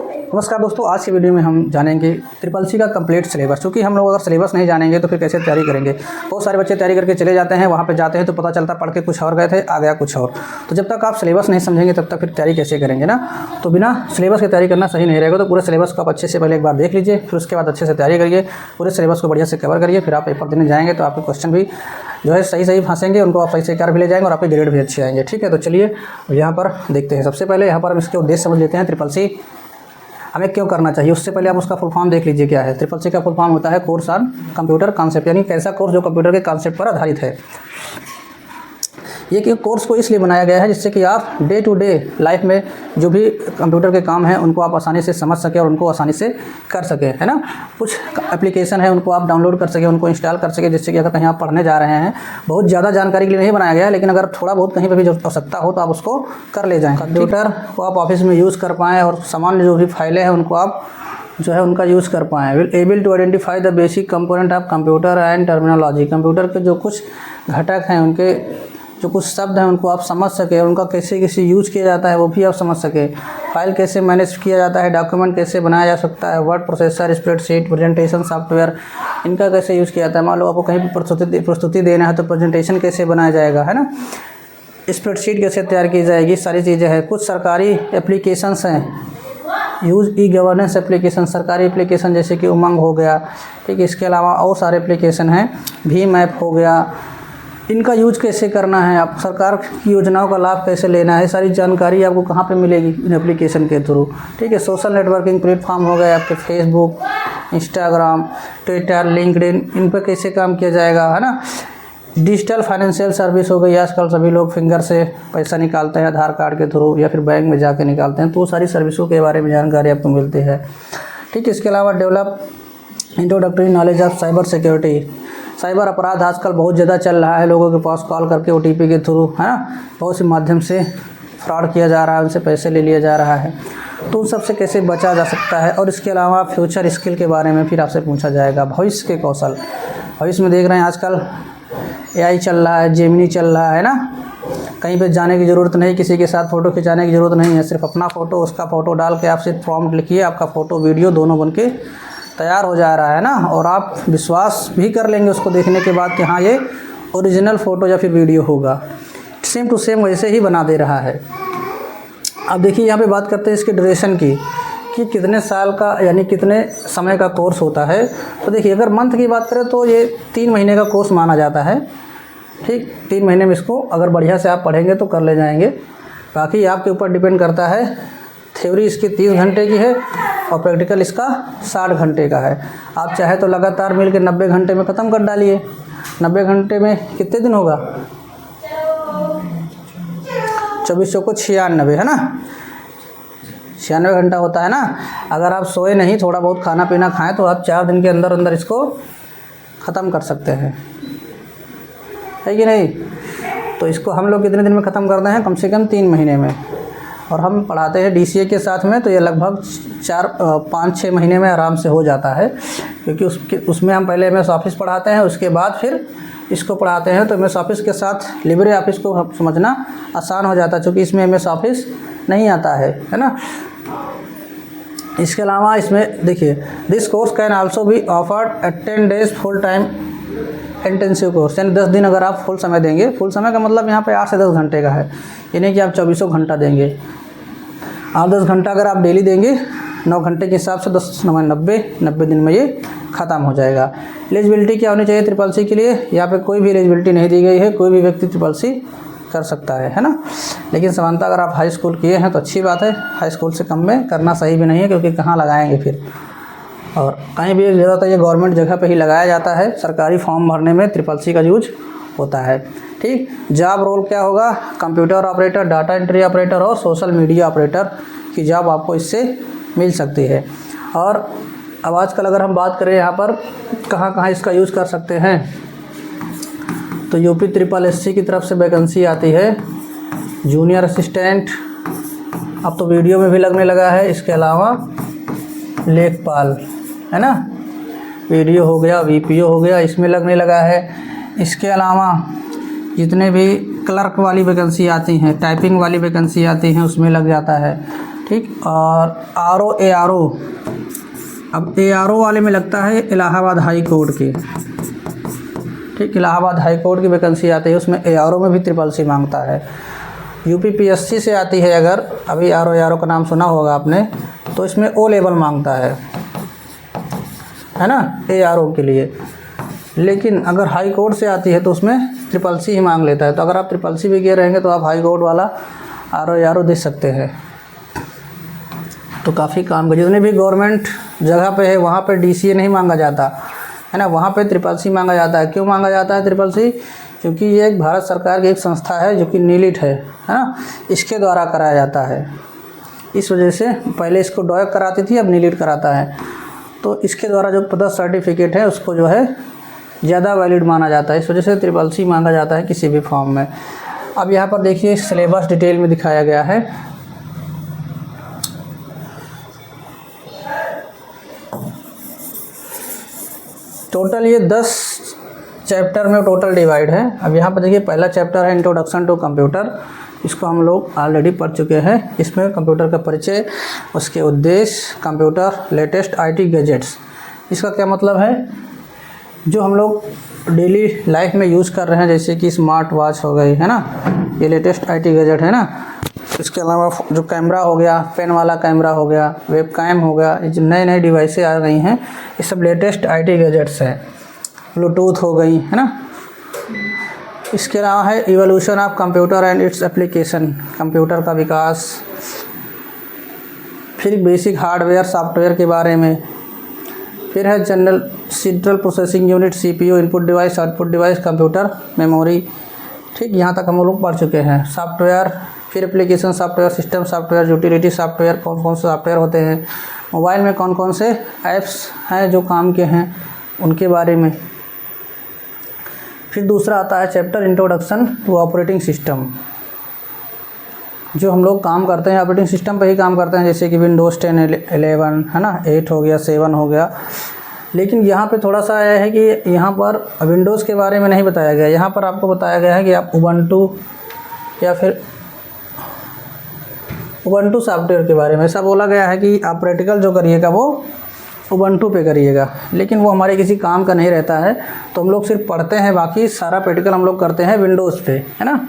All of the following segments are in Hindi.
नमस्कार दोस्तों, आज की वीडियो में हम जानेंगे ट्रिपल सी का कंप्लीट सिलेबस। क्योंकि हम लोग अगर सिलेबस नहीं जानेंगे तो फिर कैसे तैयारी करेंगे। बहुत सारे बच्चे तैयारी करके चले जाते हैं, वहाँ पे जाते हैं तो पता चलता पढ़ के कुछ और गए थे, आ गया कुछ और। तो जब तक आप सिलेबस नहीं समझेंगे तब तक फिर तैयारी कैसे करेंगे ना। तो बिना सिलेबस की तैयारी करना सही नहीं रहेगा। तो पूरे सिलेबस को आप अच्छे से पहले एक बार देख लीजिए, फिर उसके बाद अच्छे से तैयारी करिए, पूरे सिलेबस को बढ़िया से कवर करिए। फिर आप पेपर देने जाएंगे तो आपके क्वेश्चन भी जो है सही फंसेंगे, उनको आप सही कर भी ले जाएंगे और आपके ग्रेड भी अच्छे आएंगे। ठीक है, तो चलिए यहाँ पर देखते हैं। सबसे पहले यहाँ पर हम इसके उद्देश्य समझ लेते हैं। ट्रिपल सी हमें क्यों करना चाहिए, उससे पहले आप उसका फुल फॉर्म देख लीजिए क्या है। ट्रिपल सी का फुल फॉर्म होता है कोर्स ऑन कंप्यूटर कॉन्सेप्ट, यानी कैसा कोर्स जो कंप्यूटर के कॉन्सेप्ट पर आधारित है। ये कोर्स को इसलिए बनाया गया है जिससे कि आप डे टू डे लाइफ में जो भी कंप्यूटर के काम हैं उनको आप आसानी से समझ सकें और उनको आसानी से कर सकें, है ना। कुछ एप्लीकेशन है उनको आप डाउनलोड कर सकें, उनको इंस्टॉल कर सकें, जिससे कि अगर कहीं आप पढ़ने जा रहे हैं, बहुत ज़्यादा जानकारी के लिए नहीं बनाया गया है, लेकिन अगर थोड़ा बहुत कहीं पर भी आवश्यकता हो तो आप उसको कर ले जाएँ। कंप्यूटर को आप ऑफिस में यूज़ कर पाएँ और सामान्य जो भी फाइलें हैं उनको आप जो है उनका यूज़ कर पाएँ। Will able to identify the basic component of computer and terminology. Computer के जो कुछ घटक हैं, उनके जो कुछ शब्द हैं उनको आप समझ सकें, उनका कैसे यूज़ किया जाता है वो भी आप समझ सकें। फाइल कैसे मैनेज किया जाता है, डॉक्यूमेंट कैसे बनाया जा सकता है, word processor, spreadsheet, presentation software, इनका कैसे यूज़ किया जाता है। मान लो आपको कहीं भी प्रस्तुति देना है तो प्रेजेंटेशन कैसे बनाया जाएगा, है ना। स्प्रेडशीट कैसे तैयार की जाएगी, सारी चीज़ें हैं। कुछ सरकारी एप्लीकेशंस हैं, यूज़ ई गवर्नेंस एप्लीकेशन, सरकारी एप्लीकेशन जैसे कि उमंग हो गया, ठीक है। इसके अलावा और सारे एप्लीकेशन हैं, भीम ऐप हो गया। इनका यूज़ कैसे करना है, आप सरकार की योजनाओं का लाभ कैसे लेना है, सारी जानकारी आपको कहाँ पे मिलेगी, इन एप्लीकेशन के थ्रू, ठीक है। सोशल नेटवर्किंग प्लेटफॉर्म हो गए आपके फेसबुक, इंस्टाग्राम, ट्विटर, लिंक्डइन, इन पर कैसे काम किया जाएगा, है ना। डिजिटल फाइनेंशियल सर्विस हो गई, आजकल सभी लोग फिंगर से पैसा निकालते हैं आधार कार्ड के थ्रू या फिर बैंक में जाके निकालते हैं, तो वो सारी सर्विसों के बारे में जानकारी आपको मिलती है, ठीक है। इसके अलावा develop introductory knowledge of cyber security. Cyber अपराध आजकल बहुत ज़्यादा चल रहा है, लोगों के पास कॉल करके OTP के थ्रू, है ना, बहुत से माध्यम से फ्रॉड किया जा रहा है, उनसे पैसे ले लिया जा रहा है, तो उन सब से कैसे बचा जा सकता है। और इसके अलावा फ्यूचर स्किल के बारे में फिर आपसे पूछा जाएगा, भविष्य के कौशल। भविष्य में देख रहे हैं आजकल AI चल रहा है, जेमिनी चल रहा है ना, कहीं पे जाने की ज़रूरत नहीं, किसी के साथ फ़ोटो खिंचाने की ज़रूरत नहीं है, सिर्फ अपना फ़ोटो उसका फ़ोटो डाल के आप सिर्फ प्रॉम्प्ट लिखिए, आपका फ़ोटो वीडियो दोनों बन के तैयार हो जा रहा है ना। और आप विश्वास भी कर लेंगे उसको देखने के बाद कि हाँ ये ओरिजिनल फ़ोटो या फिर वीडियो होगा, सेम टू सेम वैसे ही बना दे रहा है। अब देखिए यहाँ पे बात करते हैं इसके ड्यूरेशन की, कि कितने साल का यानी कितने समय का कोर्स होता है। तो देखिए अगर मंथ की बात करें तो ये 3 महीने का कोर्स माना जाता है, ठीक। 3 महीने में इसको अगर बढ़िया से आप पढ़ेंगे तो कर ले जाएंगे। बाकी आपके ऊपर डिपेंड करता है। थ्योरी इसकी 30 घंटे की है और प्रैक्टिकल इसका 60 घंटे का है। आप चाहे तो लगातार मिल के 90 घंटे में ख़त्म कर डालिए। 90 घंटे में कितने दिन होगा, 2400 को 96, है ना, 96 घंटा होता है ना। अगर आप सोए नहीं, थोड़ा बहुत खाना पीना खाएं तो आप 4 दिन के अंदर अंदर इसको ख़त्म कर सकते हैं, है कि नहीं। तो इसको हम लोग कितने दिन में ख़त्म करते हैं, कम से कम 3 महीने में। और हम पढ़ाते हैं DCA के साथ में, तो ये लगभग 5-6 महीने में आराम से हो जाता है। क्योंकि उसमें हम पहले MS ऑफिस पढ़ाते हैं, उसके बाद फिर इसको पढ़ाते हैं। तो MS ऑफिस के साथ लिब्रे ऑफिस को समझना आसान हो जाता है, क्योंकि इसमें MS ऑफिस नहीं आता है ना। इसके अलावा इसमें देखिए, this course can also be offered eight 10 days full time intensive course, यानी 10 दिन अगर आप फुल समय देंगे। फुल समय का मतलब यहाँ पे 8 से 10 घंटे का है, यानी कि आप 2400 घंटा देंगे। आप 10 घंटा अगर आप डेली देंगे 9 घंटे के हिसाब से 10 9 90 दिन में ये ख़त्म हो जाएगा। एलिजिबिलिटी क्या होनी चाहिए ट्रिपल सी के लिए, यहाँ पे कोई भी एलिजिबिलिटी नहीं दी गई है, कोई भी व्यक्ति ट्रिपल सी कर सकता है ना। लेकिन समानता अगर आप हाई स्कूल किए हैं तो अच्छी बात है, हाई स्कूल से कम में करना सही भी नहीं है, क्योंकि कहाँ लगाएंगे फिर। और कहीं भी ज़्यादातर ये गवर्नमेंट जगह पे ही लगाया जाता है, सरकारी फॉर्म भरने में ट्रिपल सी का यूज होता है, ठीक। जॉब रोल क्या होगा, computer operator, data entry operator और सोशल मीडिया ऑपरेटर की जॉब आपको इससे मिल सकती है। और अब आजकल अगर हम बात करें यहाँ पर कहाँ कहाँ इसका यूज़ कर सकते हैं, तो UP SSC की तरफ से वैकेंसी आती है जूनियर असिस्टेंट, अब तो वीडियो में भी लगने लगा है। इसके अलावा लेखपाल, है ना, वीडियो हो गया, VPO हो गया, इसमें लगने लगा है। इसके अलावा जितने भी क्लर्क वाली वैकेंसी आती हैं, टाइपिंग वाली वैकेंसी आती हैं, उसमें लग जाता है, ठीक। और ARO, अब ARO वाले में लगता है इलाहाबाद हाई कोर्ट की, ठीक, इलाहाबाद हाई कोर्ट की वैकेंसी आती है, उसमें ARO में भी CCC मांगता है। UPPSC से आती है, अगर अभी ARO का नाम सुना होगा आपने, तो इसमें O लेवल मांगता है ना, ARO के लिए। लेकिन अगर हाई कोर्ट से आती है तो उसमें CCC ही मांग लेता है। तो अगर आप CCC भी किए रहेंगे तो आप हाई कोर्ट वाला ARO दे सकते हैं। तो काफ़ी काम का, जितने भी गवर्नमेंट जगह पे है वहाँ पे DCA नहीं मांगा जाता है ना, वहाँ पे CCC मांगा जाता है। क्यों मांगा जाता है CCC? क्योंकि ये एक भारत सरकार की एक संस्था है जो कि नीलिट है ना, इसके द्वारा कराया जाता है। इस वजह से पहले इसको डॉयक कराती थी, अब नीलिट कराता है। तो इसके द्वारा जो पदक सर्टिफिकेट है उसको जो है ज़्यादा वैलिड माना जाता है, इस वजह से CCC मांगा जाता है किसी भी फॉर्म में। अब यहाँ पर देखिए सिलेबस डिटेल में दिखाया गया है। टोटल ये 10 चैप्टर में टोटल डिवाइड है। अब यहाँ पर देखिए पहला चैप्टर है इंट्रोडक्शन टू कंप्यूटर, इसको हम लोग ऑलरेडी पढ़ चुके हैं। इसमें कंप्यूटर का परिचय, उसके उद्देश्य, कंप्यूटर, लेटेस्ट IT गैजेट्स। इसका क्या मतलब है? जो हम लोग डेली लाइफ में यूज़ कर रहे हैं, जैसे कि स्मार्ट वॉच हो गई है ना, ये लेटेस्ट IT गैजेट है ना। इसके अलावा जो कैमरा हो गया, पेन वाला कैमरा हो गया, वेब कैम हो गया, ये जो नए नए डिवाइसें आ गई हैं ये सब लेटेस्ट IT गैजेट्स हैं। ब्लूटूथ हो गई है ना। इसके अलावा है evolution of computer and its application, computer का विकास। फिर बेसिक हार्डवेयर सॉफ्टवेयर के बारे में। फिर है general central processing unit, CPU, input device, output device, computer memory. ठीक, यहाँ तक हम लोग पढ़ चुके हैं। सॉफ्टवेयर, फिर application software, system software, utility software, कौन कौन से सॉफ्टवेयर होते हैं, मोबाइल में कौन कौन से ऐप्स हैं जो काम के हैं उनके बारे में। फिर दूसरा आता है chapter introduction to operating system. जो हम लोग काम करते हैं ऑपरेटिंग सिस्टम पे ही काम करते हैं, जैसे कि विंडोज़ 10, 11 है ना, 8 हो गया, 7 हो गया। लेकिन यहाँ पे थोड़ा सा आया है कि यहाँ पर विंडोज़ के बारे में नहीं बताया गया। यहाँ पर आपको बताया गया है कि आप उबंटू या फिर उबंटू सॉफ्टवेयर के बारे में ऐसा बोला गया है कि आप प्रैक्टिकल जो करिएगा वो उबंटू पे करिएगा। लेकिन वो हमारे किसी काम का नहीं रहता है, तो हम लोग सिर्फ पढ़ते हैं, बाकी सारा प्रैक्टिकल हम लोग करते हैं विंडोज़ पे, है ना।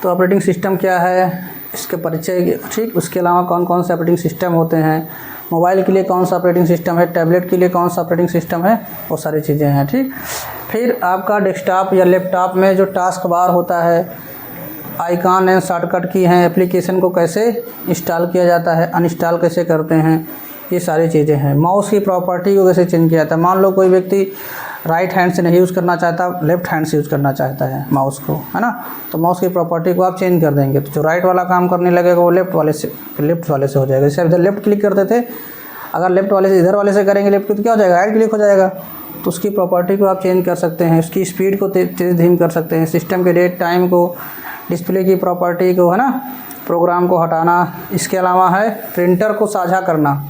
तो ऑपरेटिंग सिस्टम क्या है, इसके परिचय, ठीक। उसके अलावा कौन कौन से ऑपरेटिंग सिस्टम होते हैं, मोबाइल के लिए कौन सा ऑपरेटिंग सिस्टम है, टैबलेट के लिए कौन सा ऑपरेटिंग सिस्टम है, वो सारी चीज़ें हैं, ठीक। फिर आपका डेस्कटॉप या लैपटॉप में जो टास्क बार होता है, आइकॉन एंड शॉर्टकट की हैं, एप्लीकेशन को कैसे इंस्टॉल किया जाता है, अनइंस्टॉल कैसे करते हैं, ये सारी चीज़ें हैं। माउस की प्रॉपर्टी को कैसे चेंज किया जाता है। मान लो कोई व्यक्ति राइट हैंड से नहीं यूज़ करना चाहता, लेफ्ट हैंड से यूज़ करना चाहता है माउस को, है ना, तो माउस की प्रॉपर्टी को आप चेंज कर देंगे, तो जो राइट वाला काम करने लगेगा वो लेफ्ट वाले से हो जाएगा। जैसे इधर लेफ्ट क्लिक करते थे, अगर लेफ्ट वाले से इधर वाले से करेंगे लेफ्ट तो क्या हो जाएगा, राइट क्लिक हो जाएगा। तो उसकी प्रॉपर्टी को आप चेंज कर सकते हैं, उसकी स्पीड को तेज़ धीम कर सकते हैं, सिस्टम के डेट टाइम को, डिस्प्ले की प्रॉपर्टी को, है ना, प्रोग्राम को हटाना। इसके अलावा है प्रिंटर को साझा करना।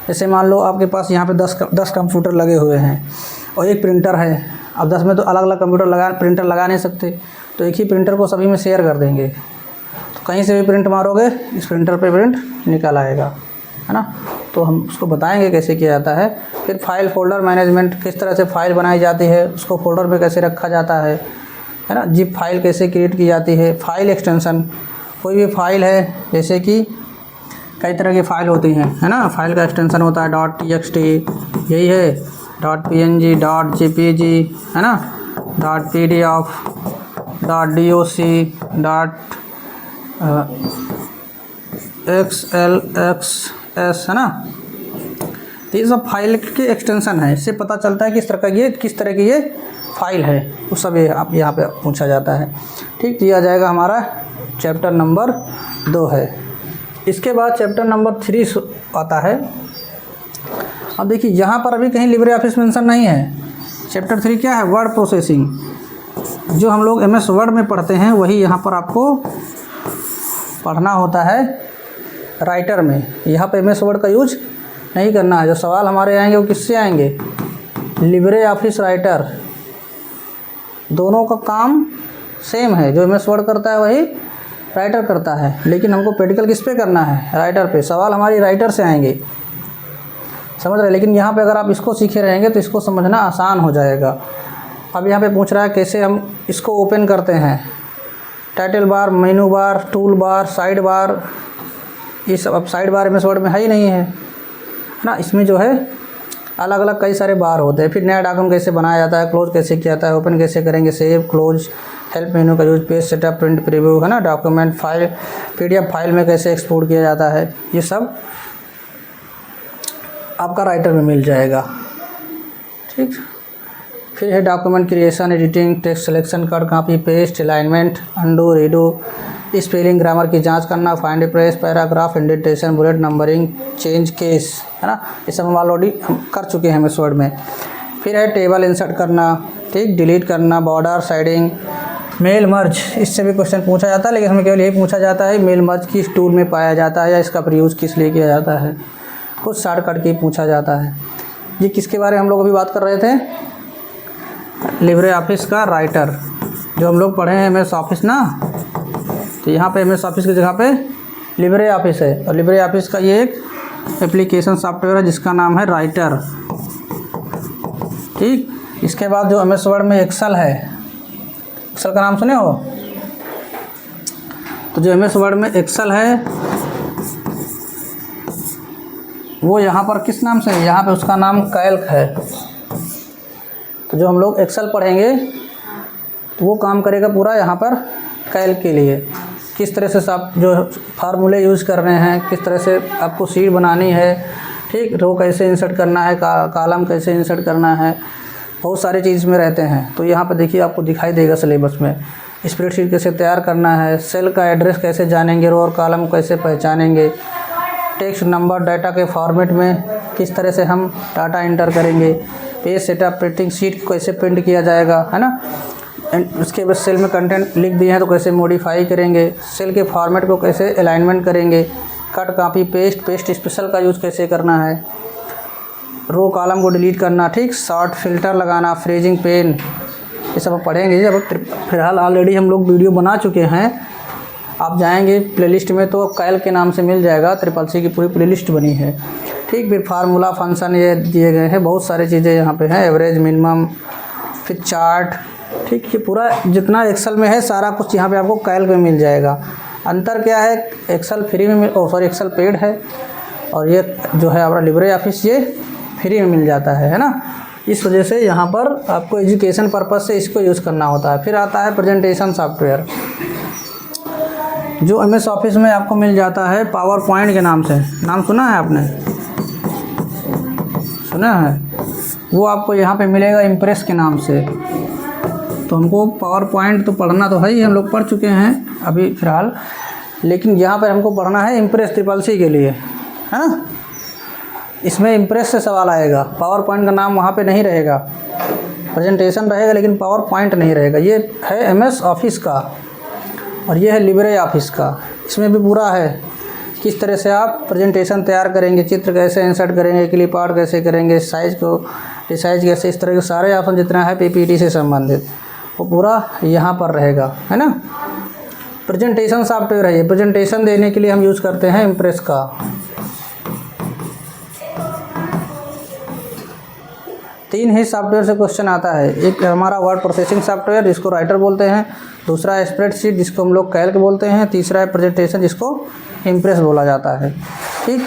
जैसे मान लो आपके पास यहाँ पे 10 कंप्यूटर लगे हुए हैं और एक प्रिंटर है। अब 10 में तो अलग अलग प्रिंटर लगा नहीं सकते, तो एक ही प्रिंटर को सभी में शेयर कर देंगे। तो कहीं से भी प्रिंट मारोगे इस प्रिंटर पे प्रिंट निकल आएगा, है ना। तो हम उसको बताएंगे कैसे किया जाता है। फिर फाइल फोल्डर मैनेजमेंट, किस तरह से फाइल बनाई जाती है, उसको फोल्डर में कैसे रखा जाता है ना। जिप फाइल कैसे क्रिएट की जाती है। फाइल एक्सटेंशन, कोई भी फाइल है, जैसे कि कई तरह की फ़ाइल होती हैं, है ना, फाइल का एक्सटेंशन होता है .txt, यही है, .png, .jpg, है ना, .pdf, .doc, .xlxs, है ना। तो ये सब फाइल के एक्सटेंशन है, इससे पता चलता है किस तरह की ये फाइल है, वो सब ये आप यहाँ पे पूछा जाता है, ठीक। दिया जाएगा हमारा चैप्टर नंबर 2 है। इसके बाद चैप्टर नंबर 3 आता है। अब देखिए यहाँ पर अभी कहीं लिब्रे ऑफिस मेंशन नहीं है। चैप्टर 3 क्या है, वर्ड प्रोसेसिंग। जो हम लोग MS वर्ड में पढ़ते हैं वही यहाँ पर आपको पढ़ना होता है राइटर में। यहाँ पे MS वर्ड का यूज नहीं करना है। जो सवाल हमारे आएंगे वो किससे आएंगे, लिब्रे ऑफिस राइटर। दोनों का काम सेम है, जो MS वर्ड करता है वही राइटर करता है, लेकिन हमको प्रैक्टिकल किस पे करना है? राइटर पे। सवाल हमारी राइटर से आएंगे, समझ रहे? लेकिन यहाँ पे अगर आप इसको सीखे रहेंगे तो इसको समझना आसान हो जाएगा। अब यहाँ पे पूछ रहा है कैसे हम इसको ओपन करते हैं। टाइटल बार, मेनू बार, टूल बार, साइड बार, ये सब। अब साइड बार MS वर्ड में है ही नहीं है ना, इसमें जो है अलग अलग कई सारे बार होते हैं। फिर नया डॉक्यूमेंट कैसे बनाया जाता है, क्लोज कैसे किया जाता है, ओपन कैसे करेंगे, सेव, क्लोज, हेल्प मेनू का use, page setup, print preview, है ना, डॉक्यूमेंट फाइल, PDF फाइल में कैसे एक्सपोर्ट किया जाता है, ये सब आपका राइटर में मिल जाएगा। ठीक। फिर है document creation, editing, text selection, cut copy paste, alignment, undo, redo, spelling grammar की जांच करना, find replace, paragraph, indentation, bullet numbering, change case, है ना, ये सब हम ऑलरेडी कर चुके हैं MS वर्ड में। फिर है टेबल इंसर्ट करना, ठीक, डिलीट करना, बॉर्डर, साइडिंग, मेल मर्ज, इससे भी क्वेश्चन पूछा जाता है, लेकिन हमें केवल यही पूछा जाता है मेल मर्ज किस टूल में पाया जाता है या इसका प्रयूज़ किस लिए किया जाता है, कुछ शॉर्टकट की पूछा जाता है। ये किसके बारे में हम लोग अभी बात कर रहे थे? लिब्रे ऑफिस का राइटर, जो हम लोग पढ़े हैं MS ऑफिस ना, तो यहाँ पे MS ऑफिस की जगह पे लिब्रे ऑफिस है, और लिब्रे ऑफिस का ये एक एप्लीकेशन सॉफ्टवेयर है जिसका नाम है राइटर। ठीक। इसके बाद जो MS वर्ड में एक्सेल है, एक्सेल का नाम सुने हो? तो जो MS वर्ड में एक्सेल है वो यहाँ पर किस नाम से है? यहाँ पे उसका नाम कैल्क है। तो जो हम लोग एक्सेल पढ़ेंगे तो वो काम करेगा पूरा यहाँ पर कैल्क के लिए। किस तरह से आप जो फार्मूले यूज़ कर रहे हैं, किस तरह से आपको शीट बनानी है, ठीक, रो कैसे इंसर्ट करना है, कॉलम कैसे इंसर्ट करना है, बहुत सारी चीज़ में रहते हैं। तो यहाँ पर देखिए आपको दिखाई देगा सिलेबस में। स्प्रेडशीट कैसे तैयार करना है, सेल का एड्रेस कैसे जानेंगे, रो और कॉलम कैसे पहचानेंगे, टेक्स्ट नंबर डाटा के फॉर्मेट में किस तरह से हम डाटा इंटर करेंगे, पेज सेटअप, प्रिंटिंग शीट को कैसे प्रिंट किया जाएगा, है ना, उसके बाद सेल में कंटेंट लिख दिए हैं तो कैसे मॉडिफाई करेंगे, सेल के फॉर्मेट को कैसे अलाइनमेंट करेंगे, कट कॉपी पेस्ट स्पेशल का यूज़ कैसे करना है, रो कॉलम को डिलीट करना, ठीक, शॉर्ट फिल्टर लगाना, फ्रेजिंग पेन, ये सब पढ़ेंगे। अब फिलहाल ऑलरेडी हम लोग वीडियो बना चुके हैं, आप जाएंगे प्लेलिस्ट में तो कैल्क के नाम से मिल जाएगा, CCC की पूरी प्लेलिस्ट बनी है। ठीक। फिर फार्मूला, फंक्शन ये दिए गए हैं, बहुत सारी चीज़ें यहाँ पे हैं, एवरेज, मिनिमम, फिर चार्ट, ठीक, ये पूरा जितना एक्सेल में है सारा कुछ यहाँ पे आपको कैल्क में मिल जाएगा। अंतर क्या है? एक्सेल फ्री में एक्सेल पेड है, और ये जो है हमारा लिब्रे ऑफिस ये फ्री में मिल जाता है ना। इस वजह से यहाँ पर आपको एजुकेशन पर्पज़ से इसको यूज़ करना होता है। फिर आता है प्रेजेंटेशन सॉफ्टवेयर, जो MS ऑफिस में आपको मिल जाता है पावर पॉइंट के नाम से। नाम सुना है आपने? सुना है? वो आपको यहाँ पे मिलेगा इम्प्रेस के नाम से। तो हमको पावर पॉइंट तो पढ़ना तो है ही, हम लोग पढ़ चुके हैं अभी फ़िलहाल, लेकिन यहाँ पर हमको पढ़ना है इम्प्रेस CCC के लिए, है ना। इसमें इम्प्रेस से सवाल आएगा, पावर पॉइंट का नाम वहाँ पे नहीं रहेगा, प्रेजेंटेशन रहेगा लेकिन पावर पॉइंट नहीं रहेगा। ये है MS ऑफिस का और ये है लिब्रे ऑफिस का। इसमें भी पूरा है किस तरह से आप प्रेजेंटेशन तैयार करेंगे, चित्र कैसे इंसर्ट करेंगे, क्लिप आउट कैसे करेंगे, साइज़ को डिसाइज कैसे, इस तरह के सारे ऑप्शन जितना है PPT से संबंधित वो पूरा यहाँ पर रहेगा, है ना। प्रेजेंटेशन सॉफ्टवेयर है ये, प्रेजेंटेशन देने के लिए हम यूज़ करते हैं इम्प्रेस का। तीन ही सॉफ्टवेयर से क्वेश्चन आता है। एक हमारा वर्ड प्रोसेसिंग सॉफ्टवेयर जिसको राइटर बोलते हैं, दूसरा है स्प्रेडशीट जिसको हम लोग कैल्क बोलते हैं, तीसरा है प्रेजेंटेशन जिसको इम्प्रेस बोला जाता है। ठीक,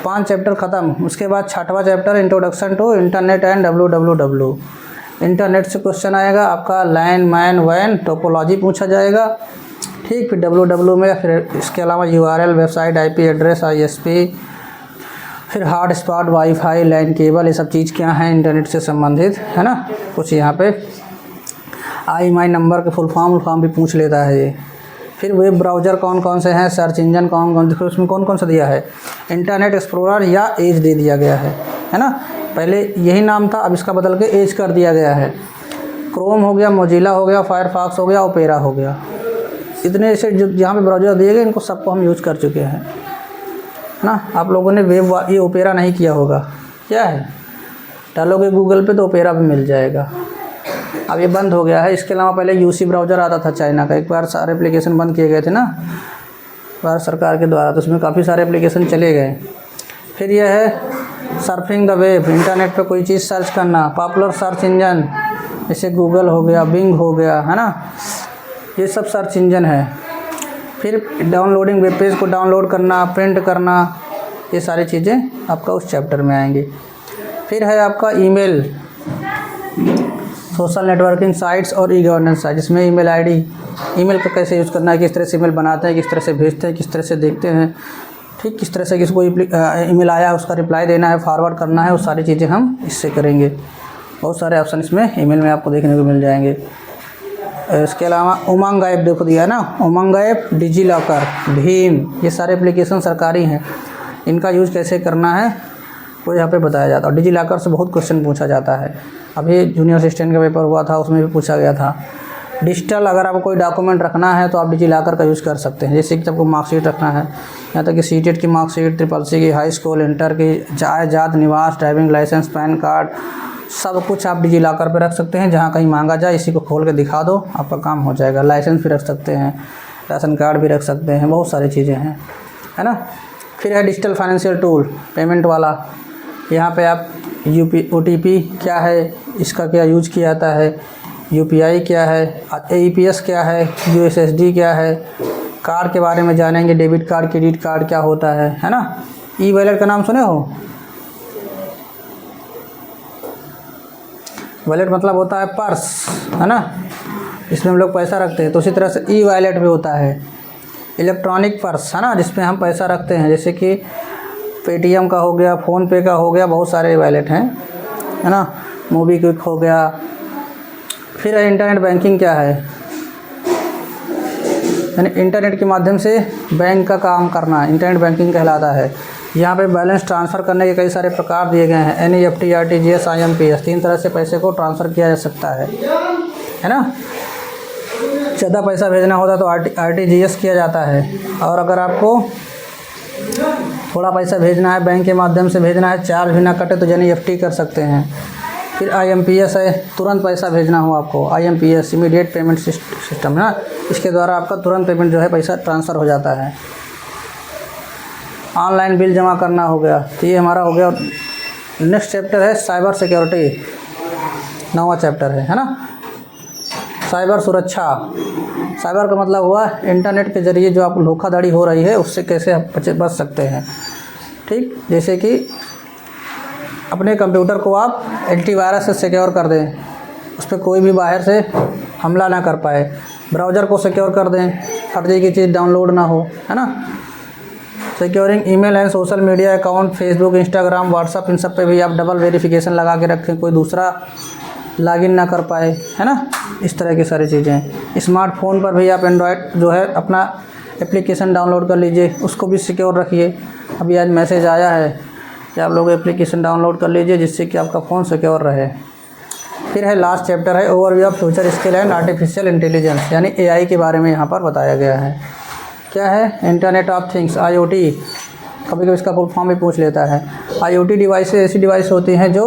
5 चैप्टर ख़त्म। उसके बाद 6वां chapter introduction to internet and www। Internet से क्वेश्चन आएगा आपका, लैन, मैन, वैन, टोपोलॉजी पूछा जाएगा। ठीक, फिर www में फिर इसके अलावा URL, website, IP address, ISP, फिर hotspot, wifi, LAN cable, ये सब चीज़ क्या हैं इंटरनेट से संबंधित, है ना। कुछ यहाँ पे IMEI नंबर के फुल फॉर्म भी पूछ लेता है ये। फिर वेब ब्राउज़र कौन कौन से हैं, सर्च इंजन कौन कौन, देखो उसमें कौन कौन सा दिया है, इंटरनेट एक्सप्लोरर या एज दे दिया गया है ना। पहले यही नाम था, अब इसका बदल के एज कर दिया गया है। क्रोम हो गया, मोजिला हो गया, फायरफॉक्स हो गया, ओपेरा हो गया। इतने ऐसे जो यहाँ पे ब्राउज़र दिए गए इनको सबको हम यूज़ कर चुके हैं ना। आप लोगों ने वेब ये ओपेरा नहीं किया होगा, क्या है, डालोगे गूगल पे तो ओपेरा भी मिल जाएगा, अब ये बंद हो गया है। इसके अलावा पहले यूसी ब्राउज़र आता था चाइना का, एक बार सारे एप्लीकेशन बंद किए गए थे ना भारत सरकार के द्वारा, तो उसमें काफ़ी सारे एप्लीकेशन चले गए। फिर यह है सर्फिंग द वेब, इंटरनेट पे कोई चीज़ सर्च करना, पॉपुलर सर्च इंजन जैसे गूगल हो गया, बिंग हो गया, है ना, ये सब सर्च इंजन है। फिर डाउनलोडिंग, वेब पेज को डाउनलोड करना, प्रिंट करना, ये सारी चीज़ें आपका उस चैप्टर में आएंगी। फिर है आपका ईमेल, सोशल नेटवर्किंग साइट्स और ई गवर्नेंस साइट, जिसमें ईमेल आईडी, ईमेल का कैसे यूज़ करना है, किस तरह से ईमेल बनाते हैं, किस तरह से भेजते हैं, किस तरह से देखते हैं, ठीक, किस तरह से किसको ईमेल आया उसका रिप्लाई देना है, फॉरवर्ड करना है, वो सारी चीज़ें हम इससे करेंगे। बहुत सारे ऑप्शन इसमें ईमेल में आपको देखने को मिल जाएंगे। इसके अलावा उमंग ऐप देखो दिया है ना, उमंग ऐप, डिजी लॉकर, भीम, ये सारे एप्लीकेशन सरकारी हैं, इनका यूज़ कैसे करना है वो यहाँ पे बताया जाता है। और डिजी लॉकर से बहुत क्वेश्चन पूछा जाता है, अभी जूनियर असिस्टेंट का पेपर हुआ था उसमें भी पूछा गया था। डिजिटल अगर आपको कोई डॉक्यूमेंट रखना है तो आप डिजी लॉकर का यूज़ कर सकते हैं, जैसे कि आपको मार्कशीट रखना है, यहाँ तक कि सीटेट की मार्कशीट, SSC की, हाई स्कूल, इंटर की, जात निवास, ड्राइविंग लाइसेंस, पैन कार्ड, सब कुछ आप डिजी लॉकर पे रख सकते हैं। जहाँ कहीं मांगा जाए इसी को खोल के दिखा दो, आपका काम हो जाएगा। लाइसेंस भी रख सकते हैं, राशन कार्ड भी रख सकते हैं, बहुत सारी चीज़ें हैं, है ना। फिर है डिजिटल फाइनेंशियल टूल, पेमेंट वाला, यहाँ पे आप OTP क्या है, इसका क्या यूज किया जाता है, UPI क्या है, AEPS क्या है, USSD क्या है, कार्ड के बारे में जानेंगे, डेबिट कार्ड, क्रेडिट कार्ड क्या होता है ना। ई वॉलेट का नाम सुने हो? वॉलेट मतलब होता है पर्स, है ना, इसमें हम लोग पैसा रखते हैं। तो उसी तरह से ई वॉलेट भी होता है, इलेक्ट्रॉनिक पर्स, है ना, जिसमें हम पैसा रखते हैं, जैसे कि पेटीएम का हो गया, फ़ोनपे का हो गया, बहुत सारे वॉलेट हैं, है ना, मोबीक्विक हो गया। फिर इंटरनेट बैंकिंग क्या है, यानी इंटरनेट के माध्यम से बैंक का काम करना इंटरनेट बैंकिंग कहलाता है। यहाँ पे बैलेंस ट्रांसफ़र करने के कई सारे प्रकार दिए गए हैं, NEFT, RTGS, IMPS, 3 तरह से पैसे को ट्रांसफ़र किया जा सकता है ना। ज़्यादा पैसा भेजना होता है तो RTGS किया जाता है, और अगर आपको थोड़ा पैसा भेजना है, बैंक के माध्यम से भेजना है, चार्ज भी ना कटे, तो NEFT कर सकते हैं। फिर IMPS है, तुरंत पैसा भेजना हो आपको, IMPS इमीडिएट पेमेंट सिस्टम है ना, इसके द्वारा आपका तुरंत पेमेंट जो है पैसा ट्रांसफ़र हो जाता है। ऑनलाइन बिल जमा करना हो गया, तो ये हमारा हो गया। नेक्स्ट चैप्टर है साइबर सिक्योरिटी, 9वां चैप्टर है ना, साइबर सुरक्षा। साइबर का मतलब हुआ इंटरनेट के ज़रिए जो आप धोखाधड़ी हो रही है उससे कैसे आप बच सकते हैं, ठीक। जैसे कि अपने कंप्यूटर को आप एंटीवायरस से सिक्योर कर दें, उस पर कोई भी बाहर से हमला ना कर पाए, ब्राउज़र को सिक्योर कर दें, फर्जी की चीज़ डाउनलोड ना हो, है ना। Securing email and social media account, Facebook, Instagram, WhatsApp, इन सब पे भी आप डबल वेरिफिकेशन लगा के रखें, कोई दूसरा लॉगिन ना कर पाए, है ना। इस तरह की सारी चीज़ें। स्मार्टफोन पर भी आप एंड्रॉयड जो है अपना एप्लीकेशन डाउनलोड कर लीजिए, उसको भी सिक्योर रखिए। अभी आज मैसेज आया है कि आप लोग एप्लीकेशन डाउनलोड कर लीजिए जिससे कि आपका फ़ोन सिक्योर रहे। फिर है लास्ट चैप्टर है overview of future skill and artificial intelligence, यानी AI के बारे में यहाँ पर बताया गया है। क्या है? इंटरनेट ऑफ थिंग्स, IoT, कभी कभी इसका फुल फॉर्म भी पूछ लेता है। IoT डिवाइसेस ऐसी डिवाइस होती हैं जो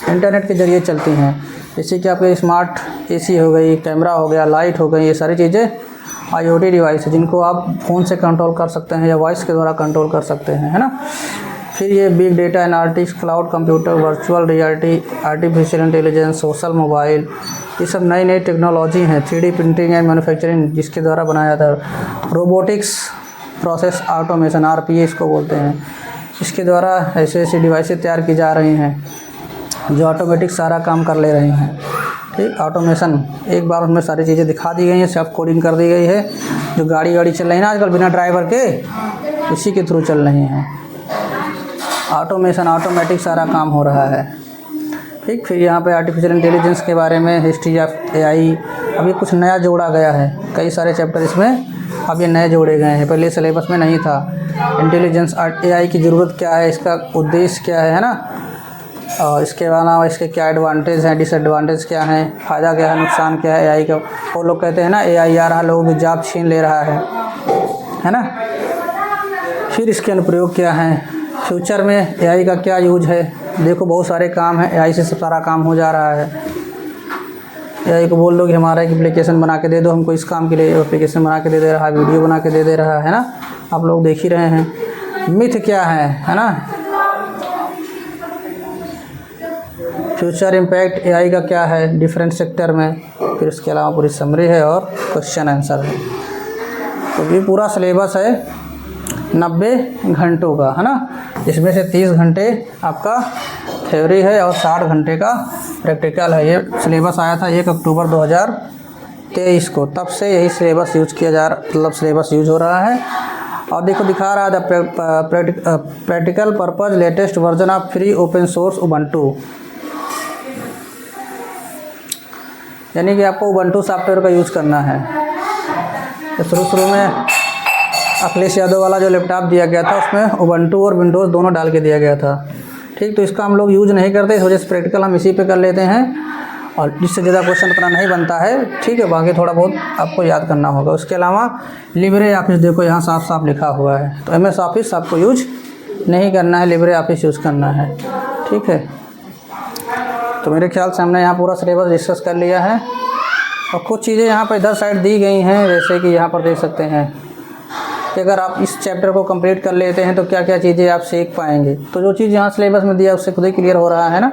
इंटरनेट के ज़रिए चलती हैं, जैसे कि आपके स्मार्ट AC हो गई, कैमरा हो गया, लाइट हो गई, ये सारी चीज़ें IoT डिवाइस है जिनको आप फ़ोन से कंट्रोल कर सकते हैं या वॉइस के द्वारा कंट्रोल कर सकते हैं, है ना। फिर ये big data analytics, cloud computer, virtual reality, artificial intelligence, social mobile, ये सब नई नई टेक्नोलॉजी हैं। 3D प्रिंटिंग एंड मैन्युफैक्चरिंग जिसके द्वारा बनाया जाता है। रोबोटिक्स, प्रोसेस ऑटोमेशन, RPA इसको बोलते हैं, इसके द्वारा ऐसे ऐसी डिवाइसें तैयार की जा रही हैं जो ऑटोमेटिक सारा काम कर ले रही हैं, ठीक। ऑटोमेशन, एक बार उनमें सारी चीज़ें दिखा दी गई हैं, सब कोडिंग कर दी गई है। जो गाड़ी चल रही है ना आजकल बिना ड्राइवर के, इसी के थ्रू चल रही हैं। ऑटोमेशन, ऑटोमेटिक सारा काम हो रहा है, ठीक। फिर यहाँ पे आर्टिफिशियल इंटेलिजेंस के बारे में, हिस्ट्री ऑफ AI, अभी कुछ नया जोड़ा गया है, कई सारे चैप्टर इसमें अब ये नए जोड़े गए हैं, पहले सिलेबस में नहीं था। इंटेलिजेंस AI की ज़रूरत क्या है, इसका उद्देश्य क्या है ना, और इसके अलावा इसके क्या एडवांटेज हैं, डिसएडवांटेज क्या हैं, फ़ायदा क्या है, नुकसान क्या है AI का। वो लोग कहते हैं ना AI आ रहा, लोगों की जॉब छीन ले रहा है ना। फिर इसके अनुप्रयोग क्या हैं, फ्यूचर में AI का क्या यूज है। देखो बहुत सारे काम हैं, AI से सब सारा काम हो जा रहा है। एआई को बोल दो कि हमारा एक एप्लीकेशन बना के दे दो, हमको इस काम के लिए एप्लीकेशन बना के दे रहा है, वीडियो बना के दे रहा है ना। आप लोग देख ही रहे हैं। मिथ क्या है ना। फ्यूचर इम्पैक्ट एआई का क्या है डिफरेंट सेक्टर में, फिर उसके अलावा पूरी समरी है और क्वेश्चन आंसर है। तो ये पूरा सिलेबस है 90 घंटों का, है ना। इसमें से 30 घंटे आपका थ्योरी है और 60 घंटे का प्रैक्टिकल है। ये सिलेबस आया था 1 अक्टूबर 2023 को, तब से यही सिलेबस यूज किया जा रहा, मतलब सिलेबस यूज हो रहा है। और देखो दिखा रहा है practical purpose latest version of free open source Ubuntu, यानी कि आपको उबंटू सॉफ्टवेयर का यूज़ करना है। तो शुरू में अखिलेश यादव वाला जो लैपटॉप दिया गया था उसमें उबंटू और विंडोज़ दोनों डाल के दिया गया था, ठीक। तो इसका हम लोग यूज़ नहीं करते, इस वजह से प्रैक्टिकल हम इसी पे कर लेते हैं और जिससे ज़्यादा क्वेश्चन उतना नहीं बनता है, ठीक है। बाकी थोड़ा बहुत आपको याद करना होगा। उसके अलावा लिब्रे ऑफिस देखो यहाँ साफ साफ लिखा हुआ है, तो MS ऑफिस आपको यूज नहीं करना है, लिब्रे ऑफिस यूज़ करना है, ठीक है। तो मेरे ख्याल से हमने यहाँ पूरा सिलेबस डिस्कस कर लिया है और कुछ चीज़ें यहाँ पर इधर साइड दी गई हैं, जैसे कि यहाँ पर देख सकते हैं कि अगर आप इस चैप्टर को कंप्लीट कर लेते हैं तो क्या क्या चीज़ें आप सीख पाएंगे। तो जो चीज़ यहाँ सिलेबस में दिया उससे खुद ही क्लियर हो रहा है ना।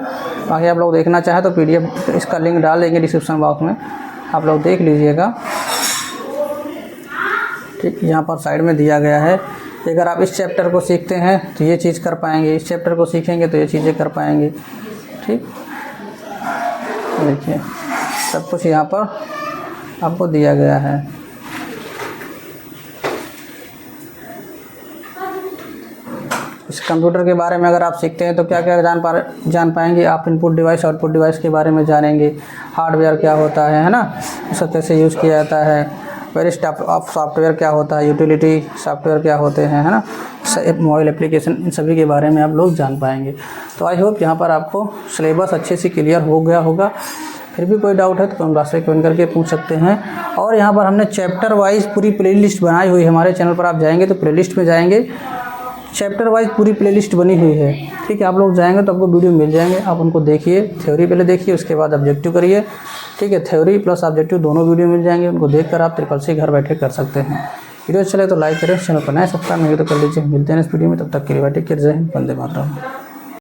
बाकी आप लोग देखना चाहें तो PDF इसका लिंक डाल देंगे डिस्क्रिप्शन बॉक्स में, आप लोग देख लीजिएगा, ठीक। यहाँ पर साइड में दिया गया है कि अगर आप इस चैप्टर को सीखते हैं तो ये चीज़ कर पाएंगे, इस चैप्टर को सीखेंगे तो ये चीज़ें कर पाएंगे, ठीक। देखिए सब कुछ यहाँ पर आपको दिया गया है। इस कंप्यूटर के बारे में अगर आप सीखते हैं तो क्या क्या जान पाएंगे आप। इनपुट डिवाइस आउटपुट डिवाइस के बारे में जानेंगे, हार्डवेयर क्या होता है ना, उसका कैसे यूज़ किया जाता है, वेरिएंट ऑफ सॉफ्टवेयर क्या होता है, यूटिलिटी सॉफ्टवेयर क्या होते हैं, है ना, मोबाइल एप्लीकेशन, इन सभी के बारे में आप लोग जान पाएंगे। तो आई होप यहाँ पर आपको सिलेबस अच्छे से क्लियर हो गया होगा। फिर भी कोई डाउट है तो कमेंट बॉक्स में कमेंट करके पूछ सकते हैं। और यहाँ पर हमने चैप्टर वाइज पूरी प्लेलिस्ट बनाई हुई है, हमारे चैनल पर आप जाएंगे तो प्लेलिस्ट में जाएंगे, चैप्टर वाइज पूरी प्लेलिस्ट बनी हुई है, ठीक है। आप लोग जाएंगे तो आपको वीडियो मिल जाएंगे, आप उनको देखिए, थ्योरी पहले देखिए, उसके बाद ऑब्जेक्टिव करिए, ठीक है। थ्योरी प्लस ऑब्जेक्टिव दोनों वीडियो मिल जाएंगे, उनको देखकर आप ट्रिपल घर बैठे कर सकते हैं। वीडियो चले तो लाइक करें, चैनल पर नए सब्सक्राइब नहीं तो कर लीजिए। मिलते हैं इस वीडियो में, तब तक के लिए टेक केयर, जय हिंद, वंदे मातरम।